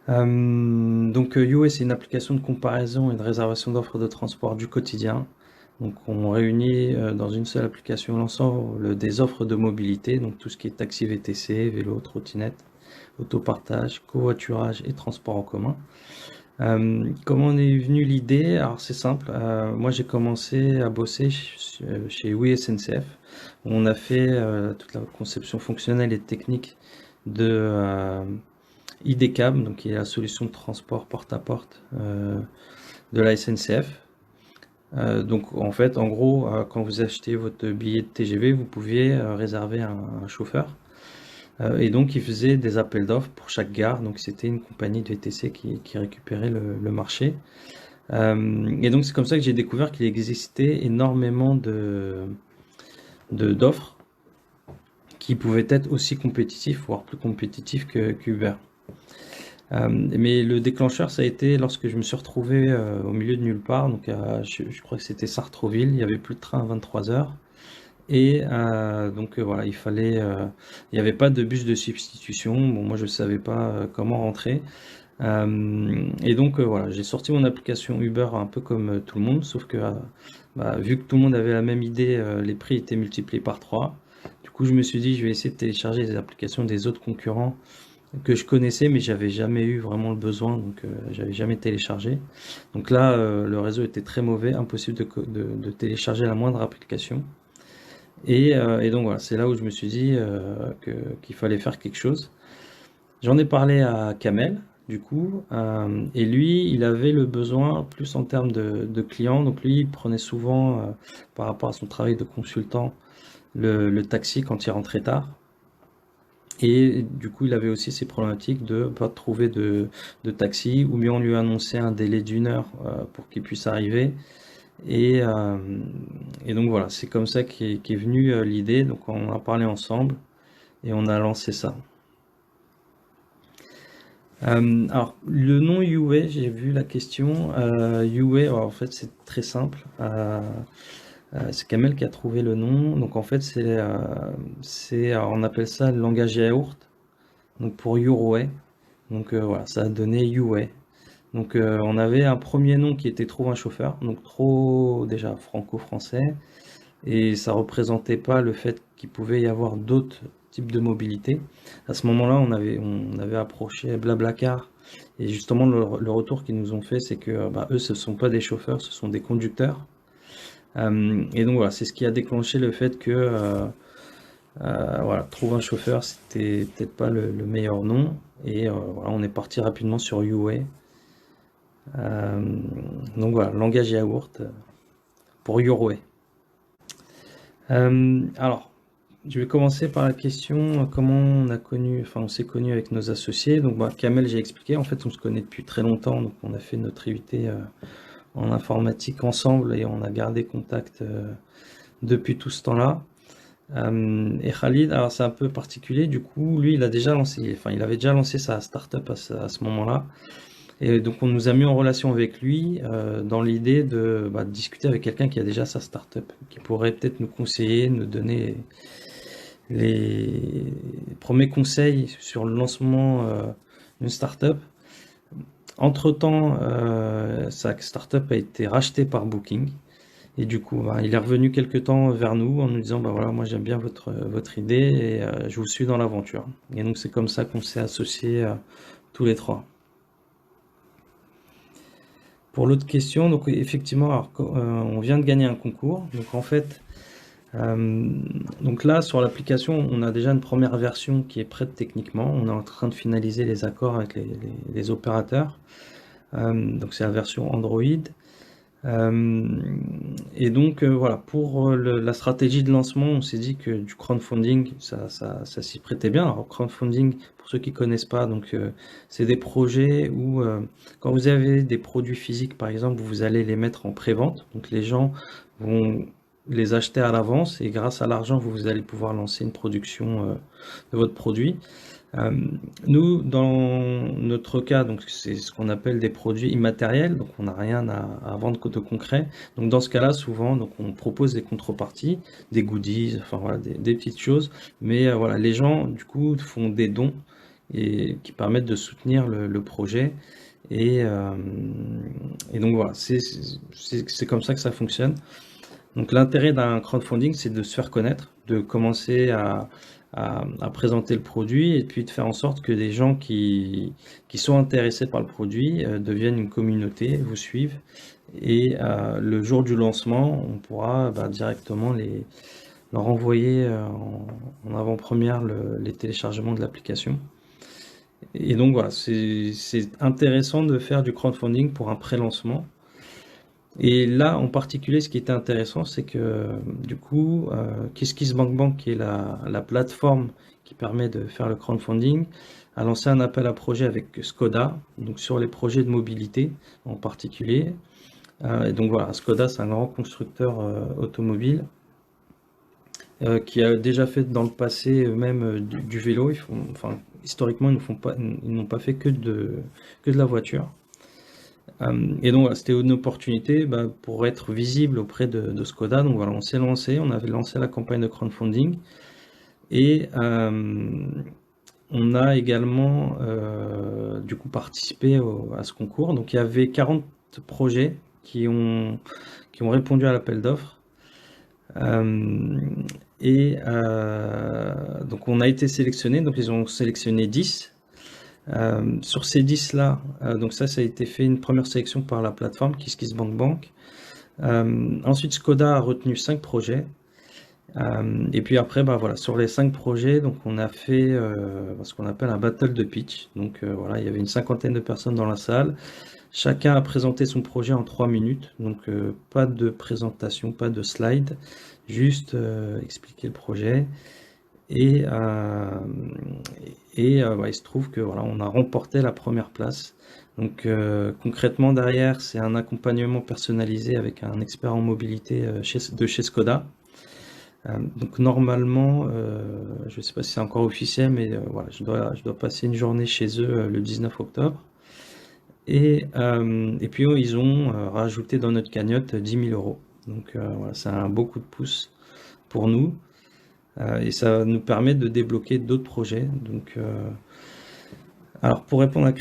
Donc UA, c'est une application de comparaison et de réservation d'offres de transport du quotidien. Donc on réunit dans une seule application l'ensemble des offres de mobilité, donc tout ce qui est taxi VTC, vélo, trottinette, autopartage, covoiturage et transport en commun. Comment on est venu l'idée? Alors c'est simple, moi j'ai commencé à bosser chez Oui SNCF. On a fait toute la conception fonctionnelle et technique de IDCAB, donc qui est la solution de transport porte-à-porte de la SNCF. Donc en fait, en gros, quand vous achetez votre billet de TGV, vous pouviez réserver un chauffeur. Et donc il faisait des appels d'offres pour chaque gare. Donc c'était une compagnie de VTC qui récupérait le marché. Et donc c'est comme ça que j'ai découvert qu'il existait énormément d'offres qui pouvaient être aussi compétitifs, voire plus compétitifs qu'Uber. Mais le déclencheur, ça a été lorsque je me suis retrouvé au milieu de nulle part. Donc, je crois que c'était Sartrouville. Il y avait plus de train à 23 heures. Et donc voilà, il n'y avait pas de bus de substitution. Bon, moi je savais pas comment rentrer. Et donc voilà, j'ai sorti mon application Uber un peu comme tout le monde, sauf que bah, vu que tout le monde avait la même idée, les prix étaient multipliés par 3. Du coup, je me suis dit, je vais essayer de télécharger les applications des autres concurrents que je connaissais, mais j'avais jamais eu vraiment le besoin, donc j'avais jamais téléchargé. Donc là, le réseau était très mauvais, impossible de télécharger la moindre application. Et donc voilà, c'est là où je me suis dit qu'il fallait faire quelque chose. J'en ai parlé à Kamel, du coup, et lui, il avait le besoin plus en termes de clients. Donc lui, il prenait souvent, par rapport à son travail de consultant, le taxi quand il rentrait tard. Et du coup, il avait aussi ces problématiques de pas trouver de taxi, ou bien on lui annonçait un délai d'une heure pour qu'il puisse arriver. Et, euh, et donc voilà, c'est comme ça qu'est venue l'idée. Donc on en a parlé ensemble et on a lancé ça. Alors, le nom UA, j'ai vu la question. UA, alors, en fait, c'est très simple. C'est Kamel qui a trouvé le nom. Donc en fait, alors, on appelle ça le langage yaourt. Donc pour Your. Donc voilà, ça a donné UA. Donc on avait un premier nom qui était Trouve un chauffeur, donc trop déjà franco-français, et ça représentait pas le fait qu'il pouvait y avoir d'autres types de mobilité. À ce moment-là, on avait approché Blablacar, et justement le retour qu'ils nous ont fait, c'est que bah, eux, ce sont pas des chauffeurs, ce sont des conducteurs. Et donc voilà, c'est ce qui a déclenché le fait que voilà, Trouve un chauffeur, c'était peut-être pas le meilleur nom, et voilà, on est parti rapidement sur UA. Euh, donc voilà, langage yaourt pour Yorway. Alors, je vais commencer par la question comment on s'est connu avec nos associés. Donc, bah, Kamel, j'ai expliqué. En fait, on se connaît depuis très longtemps. Donc, on a fait notre IUT en informatique ensemble et on a gardé contact depuis tout ce temps-là. Et Khalid, alors c'est un peu particulier. Du coup, lui, il avait déjà lancé sa startup à ce moment-là. Et donc on nous a mis en relation avec lui dans l'idée de discuter avec quelqu'un qui a déjà sa startup, qui pourrait peut-être nous conseiller, nous donner les premiers conseils sur le lancement d'une startup. Entre-temps, sa startup a été rachetée par Booking. Et du coup, bah, il est revenu quelque temps vers nous en nous disant, bah voilà, moi j'aime bien votre idée et je vous suis dans l'aventure. Et donc c'est comme ça qu'on s'est associés tous les trois. Pour l'autre question, donc oui, effectivement, alors, on vient de gagner un concours. Donc en fait, donc là sur l'application, on a déjà une première version qui est prête techniquement. On est en train de finaliser les accords avec les opérateurs. Donc c'est la version Android. Et donc voilà, pour la stratégie de lancement, on s'est dit que du crowdfunding, ça s'y prêtait bien. Alors crowdfunding, pour ceux qui connaissent pas, donc c'est des projets où quand vous avez des produits physiques, par exemple, vous allez les mettre en pré-vente. Donc les gens vont les acheter à l'avance et grâce à l'argent, vous allez pouvoir lancer une production de votre produit. Euh, Nous, dans notre cas, donc c'est ce qu'on appelle des produits immatériels, donc on n'a rien à vendre de concret. Donc dans ce cas-là, souvent, donc on propose des contreparties, des goodies, enfin voilà, des petites choses. Mais voilà, les gens du coup font des dons et qui permettent de soutenir le projet. Et, donc voilà, c'est comme ça que ça fonctionne. Donc l'intérêt d'un crowdfunding, c'est de se faire connaître, de commencer à présenter le produit et puis de faire en sorte que des gens qui sont intéressés par le produit deviennent une communauté, vous suivent. Et le jour du lancement, on pourra directement leur envoyer en avant-première les téléchargements de l'application. Et donc voilà, c'est intéressant de faire du crowdfunding pour un pré-lancement. Et là, en particulier, ce qui était intéressant, c'est que du coup, KissKissBankBank, qui est la plateforme qui permet de faire le crowdfunding, a lancé un appel à projet avec Skoda, donc sur les projets de mobilité en particulier. Et donc voilà, Skoda, c'est un grand constructeur automobile qui a déjà fait dans le passé même du vélo. Enfin, historiquement, ils n'ont pas fait que de la voiture. Et donc, voilà, c'était une opportunité pour être visible auprès de Skoda. Donc voilà, on s'est lancé, on avait lancé la campagne de crowdfunding et on a également du coup participé à ce concours. Donc il y avait 40 projets qui ont répondu à l'appel d'offres. Donc on a été sélectionné, donc ils ont sélectionné 10. Sur ces 10 là, donc ça a été fait une première sélection par la plateforme KissKissBankBank. Ensuite Skoda a retenu 5 projets. Et puis après, voilà, sur les 5 projets, donc on a fait ce qu'on appelle un battle de pitch. Donc voilà, il y avait une cinquantaine de personnes dans la salle. Chacun a présenté son projet en 3 minutes. Donc pas de présentation, pas de slide, juste expliquer le projet. Et il se trouve que voilà, on a remporté la première place. Donc concrètement derrière, c'est un accompagnement personnalisé avec un expert en mobilité de chez Skoda. Donc normalement, je ne sais pas si c'est encore officiel, mais voilà, je dois passer une journée chez eux le 19 octobre. Et puis ils ont rajouté dans notre cagnotte 10 000 euros. Donc voilà, c'est un beau coup de pouce pour nous. Et ça nous permet de débloquer d'autres projets. Donc, alors pour répondre à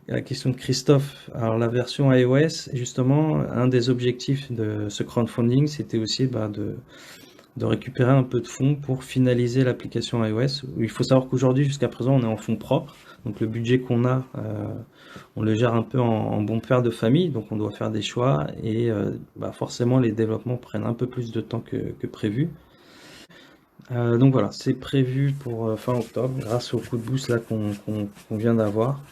la question de Christophe, alors la version iOS, justement, un des objectifs de ce crowdfunding, c'était aussi de récupérer un peu de fonds pour finaliser l'application iOS. Il faut savoir qu'aujourd'hui, jusqu'à présent, on est en fonds propres. Donc le budget qu'on a, on le gère un peu en bon père de famille. Donc on doit faire des choix et forcément les développements prennent un peu plus de temps que prévu. Donc voilà, c'est prévu pour fin octobre grâce au coup de boost là qu'on vient d'avoir.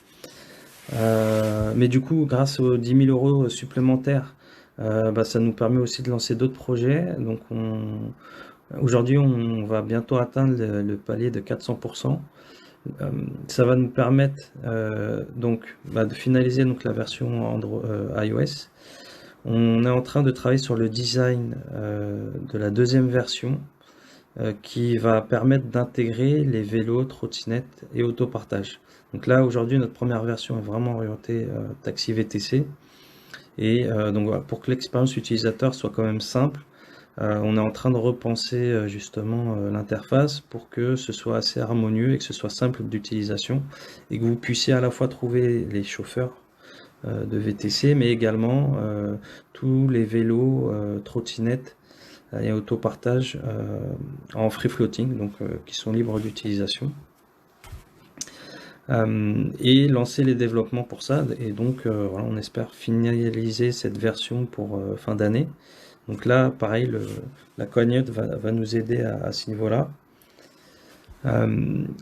Mais du coup, grâce aux 10 000 euros supplémentaires, ça nous permet aussi de lancer d'autres projets. Donc aujourd'hui, on va bientôt atteindre le palier de 400%. Ça va nous permettre de finaliser donc la version iOS. On est en train de travailler sur le design de la deuxième version qui va permettre d'intégrer les vélos, trottinettes et autopartage. Donc là, aujourd'hui, notre première version est vraiment orientée taxi VTC. Et donc voilà, pour que l'expérience utilisateur soit quand même simple, on est en train de repenser justement l'interface pour que ce soit assez harmonieux et que ce soit simple d'utilisation et que vous puissiez à la fois trouver les chauffeurs de VTC, mais également tous les vélos, trottinettes et autopartage en free floating, donc qui sont libres d'utilisation. Et lancer les développements pour ça. Et donc voilà, on espère finaliser cette version pour fin d'année. Donc là, pareil, la cagnotte va nous aider à ce niveau-là.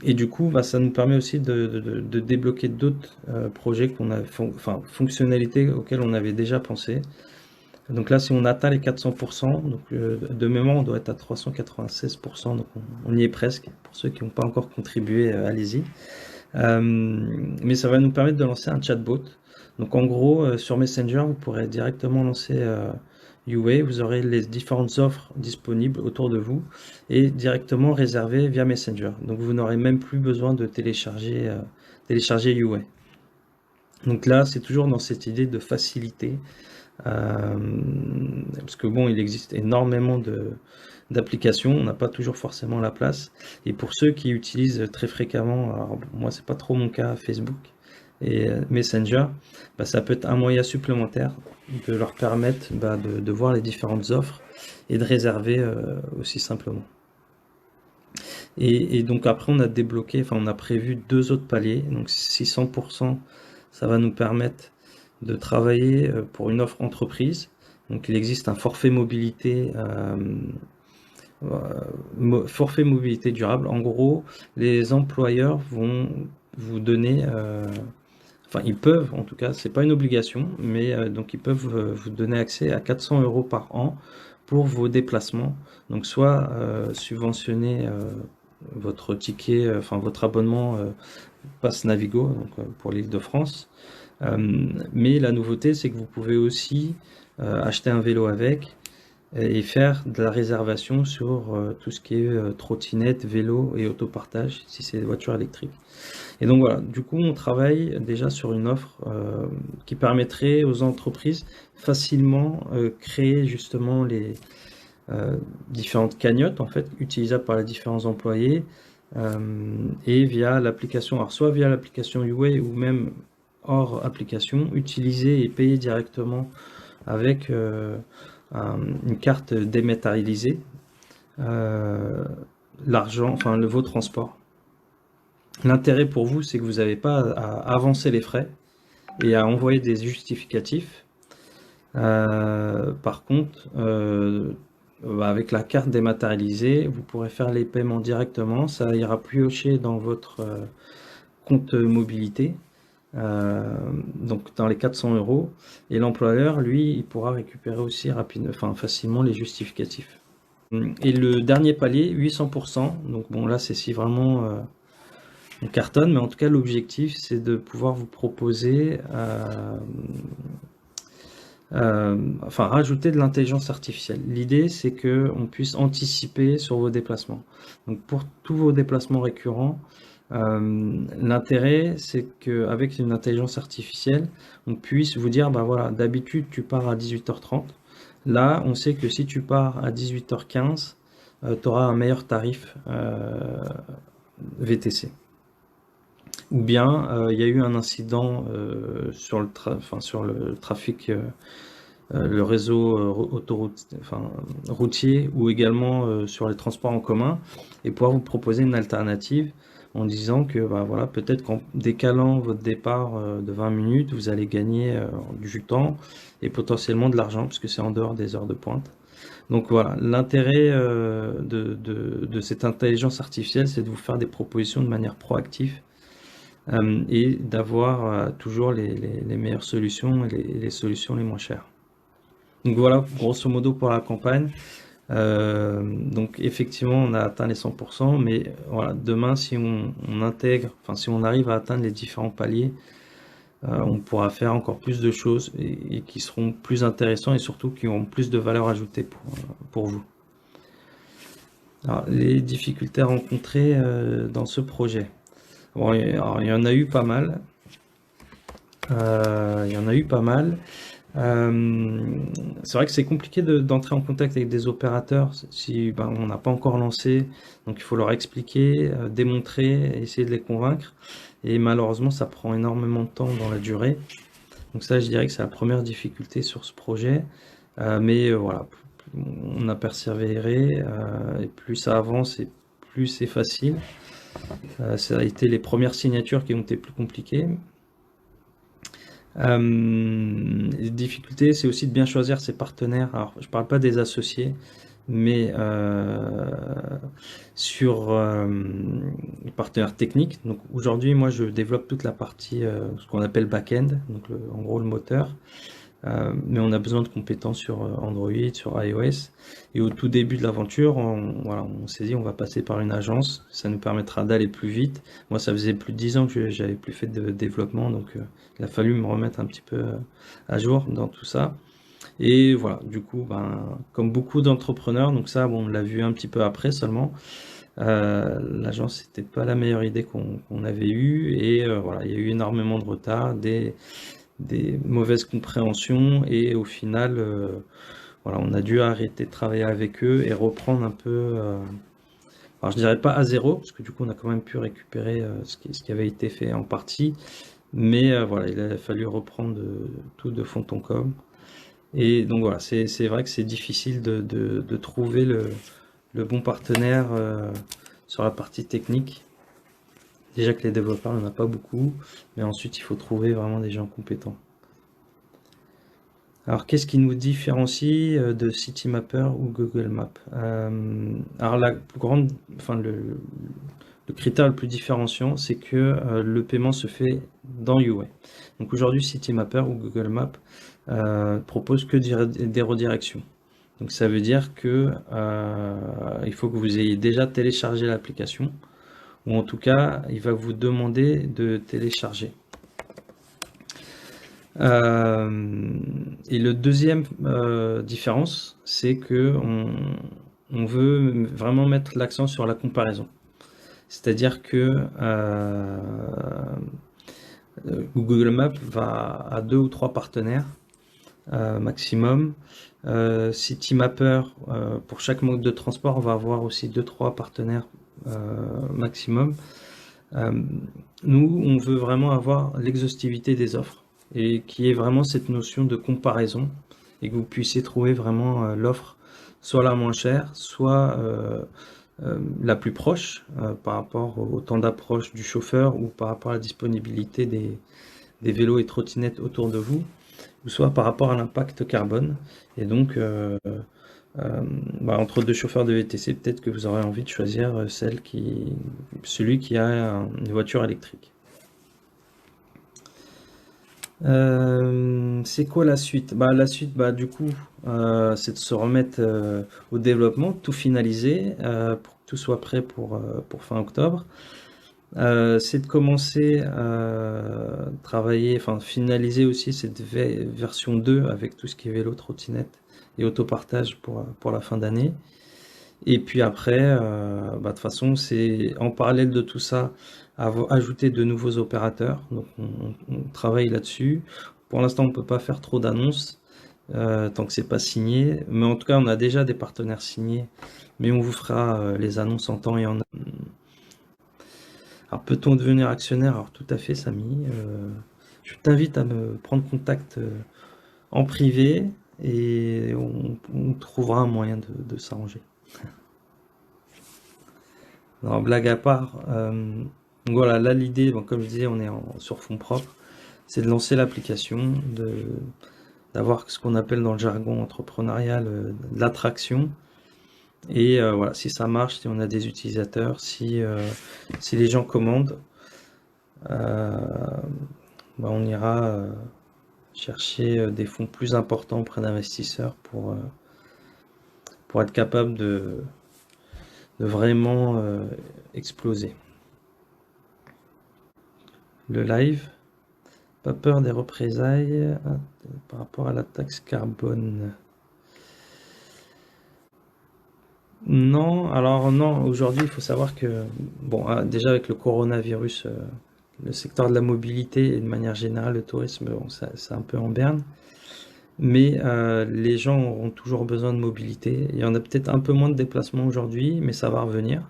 Et du coup, ça nous permet aussi de débloquer d'autres projets fonctionnalités auxquelles on avait déjà pensé. Donc là, si on atteint les 400%, donc de mémoire, on doit être à 396%, donc on y est presque. Pour ceux qui n'ont pas encore contribué, allez-y. Mais ça va nous permettre de lancer un chatbot. Donc en gros, sur Messenger, vous pourrez directement lancer UA, vous aurez les différentes offres disponibles autour de vous et directement réserver via Messenger. Donc vous n'aurez même plus besoin de télécharger UA. Donc là, c'est toujours dans cette idée de facilité. Parce que bon, il existe énormément d'applications, on n'a pas toujours forcément la place. Et pour ceux qui utilisent très fréquemment, alors moi c'est pas trop mon cas, Facebook et Messenger, bah, ça peut être un moyen supplémentaire de leur permettre de voir les différentes offres et de réserver aussi simplement. Et donc après on a débloqué, enfin on a prévu 2 autres paliers, donc 600%, ça va nous permettre de travailler pour une offre entreprise. Donc il existe un forfait mobilité forfait mobilité durable. En gros, les employeurs vont vous donner, enfin ils peuvent, en tout cas, c'est pas une obligation, mais donc ils peuvent vous donner accès à 400 € par an pour vos déplacements. Donc soit subventionner votre ticket, enfin votre abonnement Pass Navigo, donc pour l'Île-de-France. Mais la nouveauté, c'est que vous pouvez aussi acheter un vélo avec et faire de la réservation sur tout ce qui est trottinette, vélo et autopartage, si c'est des voitures électriques. Et donc voilà, du coup, on travaille déjà sur une offre qui permettrait aux entreprises facilement créer justement les différentes cagnottes en fait utilisables par les différents employés et via l'application, alors soit via l'application UWay ou même hors application, utiliser et payer directement avec une carte dématérialisée l'argent, enfin vos transports. L'intérêt pour vous, c'est que vous n'avez pas à avancer les frais et à envoyer des justificatifs. Par contre, avec la carte dématérialisée, vous pourrez faire les paiements directement. Ça ira piocher dans votre compte mobilité, donc dans les 400 €. Et l'employeur, lui, il pourra récupérer aussi facilement les justificatifs. Et le dernier palier, 800%. Donc bon, là, c'est si vraiment on cartonne, mais en tout cas, l'objectif, c'est de pouvoir vous proposer rajouter de l'intelligence artificielle. L'idée, c'est que on puisse anticiper sur vos déplacements. Donc pour tous vos déplacements récurrents, l'intérêt, c'est qu'avec une intelligence artificielle, on puisse vous dire, bah voilà, d'habitude tu pars à 18h30. Là, on sait que si tu pars à 18h15, tu auras un meilleur tarif VTC. Ou bien il y a eu un incident sur le trafic, le réseau routier ou également sur les transports en commun, et pouvoir vous proposer une alternative en disant que bah, voilà, peut-être qu'en décalant votre départ de 20 minutes, vous allez gagner du temps et potentiellement de l'argent, puisque c'est en dehors des heures de pointe. Donc voilà, l'intérêt de cette intelligence artificielle, c'est de vous faire des propositions de manière proactive et d'avoir toujours les meilleures solutions et les solutions les moins chères. Donc voilà, grosso modo pour la campagne. Donc effectivement, on a atteint les 100%, mais voilà, demain, si on intègre, enfin si on arrive à atteindre les différents paliers, on pourra faire encore plus de choses et qui seront plus intéressants et surtout qui auront plus de valeur ajoutée pour vous. Alors, les difficultés rencontrées dans ce projet. Bon, alors, il y en a eu pas mal. C'est vrai que c'est compliqué d'entrer en contact avec des opérateurs si on n'a pas encore lancé, donc il faut leur expliquer, démontrer, essayer de les convaincre, et malheureusement ça prend énormément de temps dans la durée. Donc ça, je dirais que c'est la première difficulté sur ce projet, mais voilà, on a persévéré, et plus ça avance et plus c'est facile. Ça a été les premières signatures qui ont été plus compliquées. Les difficultés, c'est aussi de bien choisir ses partenaires. Alors, je parle pas des associés, mais sur les partenaires techniques. Donc aujourd'hui, moi, je développe toute la partie, ce qu'on appelle back-end, donc en gros le moteur. Mais on a besoin de compétences sur Android, sur iOS. Et au tout début de l'aventure, on s'est dit on va passer par une agence, ça nous permettra d'aller plus vite. Moi, ça faisait plus de 10 ans que j'avais plus fait de développement, donc il a fallu me remettre un petit peu à jour dans tout ça. Et voilà, du coup, comme beaucoup d'entrepreneurs, donc ça, bon, on l'a vu un petit peu après seulement. L'agence, c'était pas la meilleure idée qu'on avait eue, et voilà, il y a eu énormément de retard, des mauvaises compréhensions, et au final voilà, on a dû arrêter de travailler avec eux et reprendre un peu, alors je dirais pas à zéro, parce que du coup on a quand même pu récupérer ce qui avait été fait en partie, mais voilà, il a fallu reprendre tout de fond en comble. Et donc voilà, c'est vrai que c'est difficile de trouver le bon partenaire sur la partie technique. Déjà que les développeurs, il n'y en a pas beaucoup, mais ensuite il faut trouver vraiment des gens compétents. Alors qu'est-ce qui nous différencie de Citymapper ou Google Maps? Alors la plus grande, enfin le critère le plus différenciant, c'est que le paiement se fait dans UA. Donc aujourd'hui, Citymapper ou Google Maps propose que des redirections. Donc ça veut dire que il faut que vous ayez déjà téléchargé l'application, ou en tout cas, il va vous demander de télécharger. Et le deuxième différence, c'est que on veut vraiment mettre l'accent sur la comparaison. C'est-à-dire que Google Maps va à 2 ou 3 partenaires maximum. Citymapper, pour chaque mode de transport, on va avoir aussi 2-3 partenaires maximum. Nous, on veut vraiment avoir l'exhaustivité des offres et qui est vraiment cette notion de comparaison et que vous puissiez trouver vraiment l'offre soit la moins chère, soit la plus proche par rapport au temps d'approche du chauffeur ou par rapport à la disponibilité des vélos et trottinettes autour de vous, ou soit par rapport à l'impact carbone. Et donc, entre deux chauffeurs de VTC, peut-être que vous aurez envie de choisir celui qui a une voiture électrique. C'est quoi la suite? La suite, du coup, c'est de se remettre au développement, tout finaliser pour que tout soit prêt pour fin octobre. C'est de commencer à travailler, enfin finaliser aussi cette version 2 avec tout ce qui est vélo, trottinette et autopartage pour la fin d'année. Et puis après, de toute façon, c'est en parallèle de tout ça, ajouter de nouveaux opérateurs. Donc on travaille là-dessus. Pour l'instant, on ne peut pas faire trop d'annonces tant que c'est pas signé. Mais en tout cas, on a déjà des partenaires signés. Mais on vous fera les annonces en temps et en heure. Alors peut-on devenir actionnaire? Alors tout à fait, Samy. Je t'invite à me prendre contact en privé et on trouvera un moyen de s'arranger. Alors, blague à part, donc voilà, là l'idée, comme je disais, on est sur fonds propres, c'est de lancer l'application, d'avoir ce qu'on appelle dans le jargon entrepreneurial de l'attraction. Et voilà, si ça marche, si on a des utilisateurs, si les gens commandent, on ira chercher des fonds plus importants auprès d'investisseurs pour être capable de vraiment exploser. Le live, pas peur des représailles par rapport à la taxe carbone. Non, alors non, aujourd'hui il faut savoir que, déjà avec le coronavirus, le secteur de la mobilité et de manière générale le tourisme, c'est un peu en berne, mais les gens auront toujours besoin de mobilité. Il y en a peut-être un peu moins de déplacements aujourd'hui, mais ça va revenir.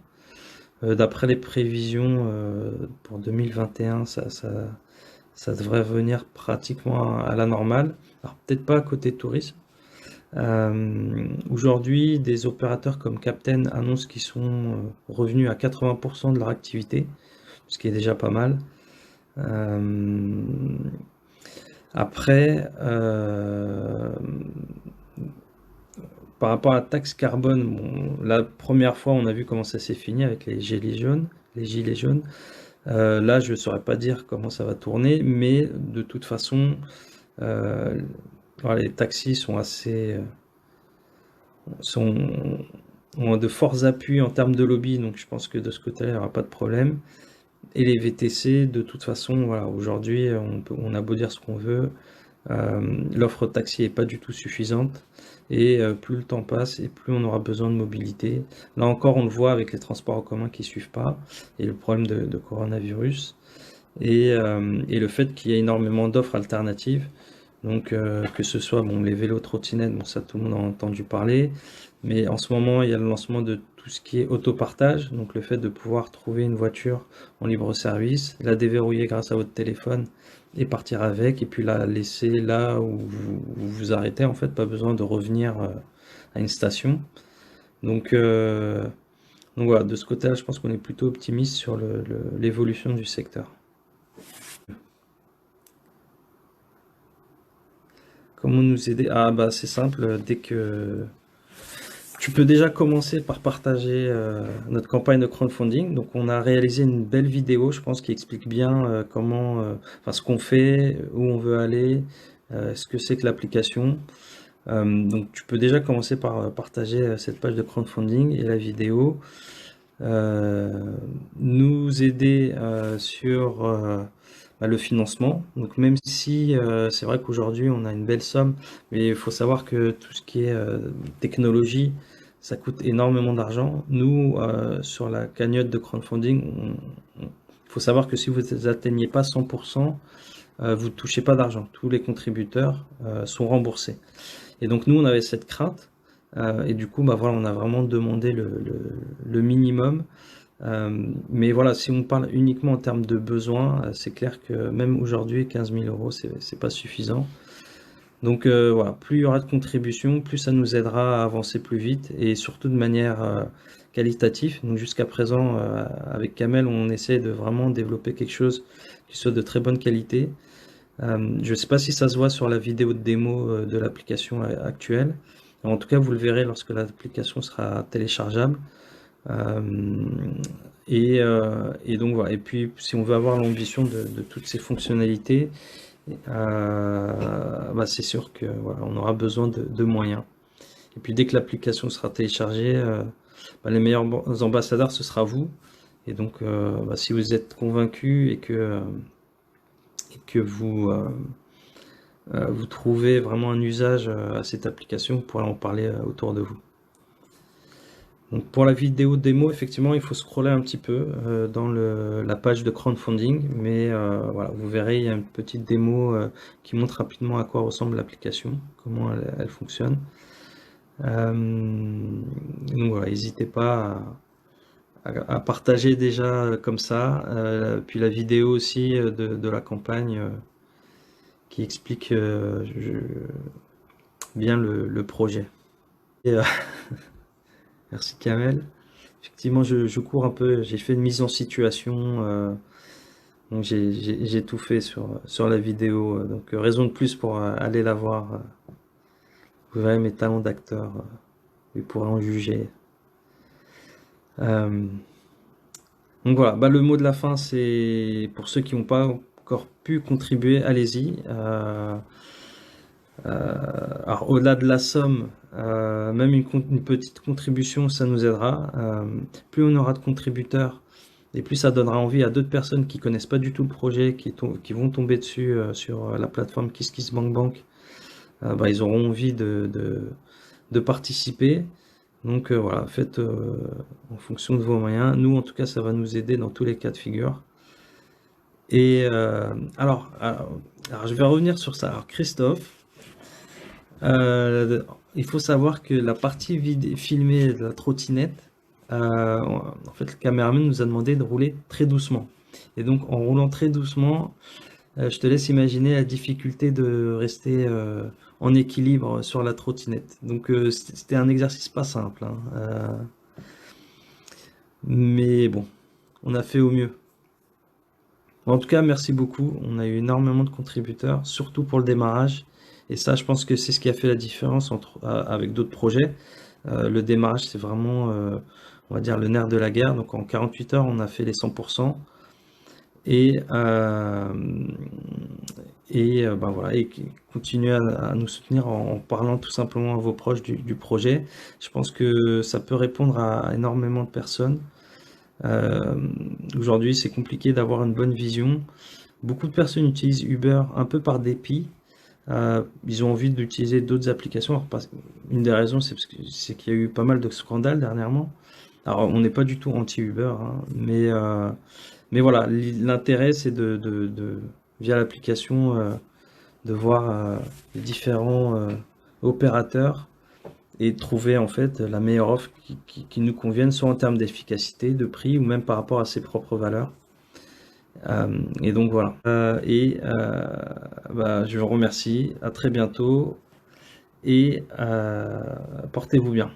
D'après les prévisions pour 2021, ça devrait revenir pratiquement à la normale. Alors peut-être pas à côté tourisme. Aujourd'hui, des opérateurs comme Captain annoncent qu'ils sont revenus à 80% de leur activité, ce qui est déjà pas mal. Après, par rapport à la taxe carbone, la première fois, on a vu comment ça s'est fini avec les gilets jaunes. Là, je ne saurais pas dire comment ça va tourner, mais de toute façon, les taxis sont ont de forts appuis en termes de lobby, donc je pense que de ce côté-là, il n'y aura pas de problème. Et les VTC, de toute façon, voilà, aujourd'hui, on a beau dire ce qu'on veut, l'offre de taxi n'est pas du tout suffisante, et plus le temps passe, et plus on aura besoin de mobilité. Là encore, on le voit avec les transports en commun qui ne suivent pas, et le problème de coronavirus, et le fait qu'il y ait énormément d'offres alternatives. Donc que ce soit bon, les vélos, trottinettes, bon, ça tout le monde en a entendu parler, mais en ce moment il y a le lancement de tout ce qui est autopartage, donc le fait de pouvoir trouver une voiture en libre service, la déverrouiller grâce à votre téléphone et partir avec, et puis la laisser là où vous vous arrêtez, en fait, pas besoin de revenir à une station. Donc, euh, donc voilà, de ce côté-là, je pense qu'on est plutôt optimiste sur l'évolution du secteur. Comment nous aider? Ah bah c'est simple, dès que tu peux déjà commencer par partager notre campagne de crowdfunding. Donc on a réalisé une belle vidéo, je pense, qui explique bien comment, enfin ce qu'on fait, où on veut aller, ce que c'est que l'application. Donc tu peux déjà commencer par partager cette page de crowdfunding et la vidéo. Nous aider sur bah, le financement. Donc même si c'est vrai qu'aujourd'hui on a une belle somme, mais il faut savoir que tout ce qui est technologie, ça coûte énormément d'argent. Nous, sur la cagnotte de crowdfunding, il faut savoir que si vous atteignez pas 100%, vous ne touchez pas d'argent. Tous les contributeurs sont remboursés. Et donc nous, on avait cette crainte. Et du coup, bah voilà, on a vraiment demandé le minimum. Mais voilà, si on parle uniquement en termes de besoins, c'est clair que même aujourd'hui, 15 000 euros, c'est pas suffisant. Donc voilà, plus il y aura de contributions, plus ça nous aidera à avancer plus vite et surtout de manière qualitative. Donc jusqu'à présent, avec Kamel, on essaie de vraiment développer quelque chose qui soit de très bonne qualité. Je ne sais pas si ça se voit sur la vidéo de démo de l'application actuelle. En tout cas, vous le verrez lorsque l'application sera téléchargeable. Euh, et donc voilà. Et puis, si on veut avoir l'ambition de toutes ces fonctionnalités, bah, c'est sûr que voilà, on aura besoin de moyens. Et puis, dès que l'application sera téléchargée, bah, les meilleurs ambassadeurs, ce sera vous. Et donc, bah, si vous êtes convaincu et que vous trouvez vraiment un usage à cette application, vous pourrez en parler autour de vous. Donc pour la vidéo démo, effectivement, il faut scroller un petit peu dans la page de crowdfunding, mais voilà, vous verrez, il y a une petite démo qui montre rapidement à quoi ressemble l'application, comment elle fonctionne. Donc voilà, n'hésitez pas à partager déjà comme ça, puis la vidéo aussi de la campagne qui explique bien le projet. Et, merci Kamel. Effectivement, je cours un peu, j'ai fait une mise en situation, donc j'ai tout fait sur la vidéo, donc raison de plus pour aller la voir. Vous verrez mes talents d'acteur, vous pourrez en juger. Euh, donc voilà, bah, le mot de la fin, c'est pour ceux qui n'ont pas encore pu contribuer, allez-y. Alors au-delà de la somme, même une petite contribution, ça nous aidera. Plus on aura de contributeurs, et plus ça donnera envie à d'autres personnes qui connaissent pas du tout le projet, qui vont tomber dessus sur la plateforme KissKissBankBank. Bah, ils auront envie de participer. Donc voilà, faites en fonction de vos moyens. Nous, en tout cas, ça va nous aider dans tous les cas de figure. Et alors, je vais revenir sur ça. Alors Christophe, il faut savoir que la partie filmée de la trottinette, en fait, le caméraman nous a demandé de rouler très doucement. Et donc, en roulant très doucement, je te laisse imaginer la difficulté de rester en équilibre sur la trottinette. Donc, c'était un exercice pas simple, hein. Mais bon, on a fait au mieux. Bon, en tout cas, merci beaucoup. On a eu énormément de contributeurs, surtout pour le démarrage. Et ça, je pense que c'est ce qui a fait la différence avec d'autres projets. Le démarrage, c'est vraiment, on va dire, le nerf de la guerre. Donc en 48 heures, on a fait les 100%. Et, ben voilà, et continuez à nous soutenir en parlant tout simplement à vos proches du projet. Je pense que ça peut répondre à énormément de personnes. Aujourd'hui, c'est compliqué d'avoir une bonne vision. Beaucoup de personnes utilisent Uber un peu par dépit. Ils ont envie d'utiliser d'autres applications. Alors, une des raisons, c'est qu'il y a eu pas mal de scandales dernièrement. Alors, on n'est pas du tout anti-Uber, hein, mais voilà, l'intérêt, c'est via l'application, de voir les différents opérateurs et de trouver en fait la meilleure offre qui nous convienne, soit en termes d'efficacité, de prix ou même par rapport à ses propres valeurs. Et donc voilà. Je vous remercie. À très bientôt et portez-vous bien.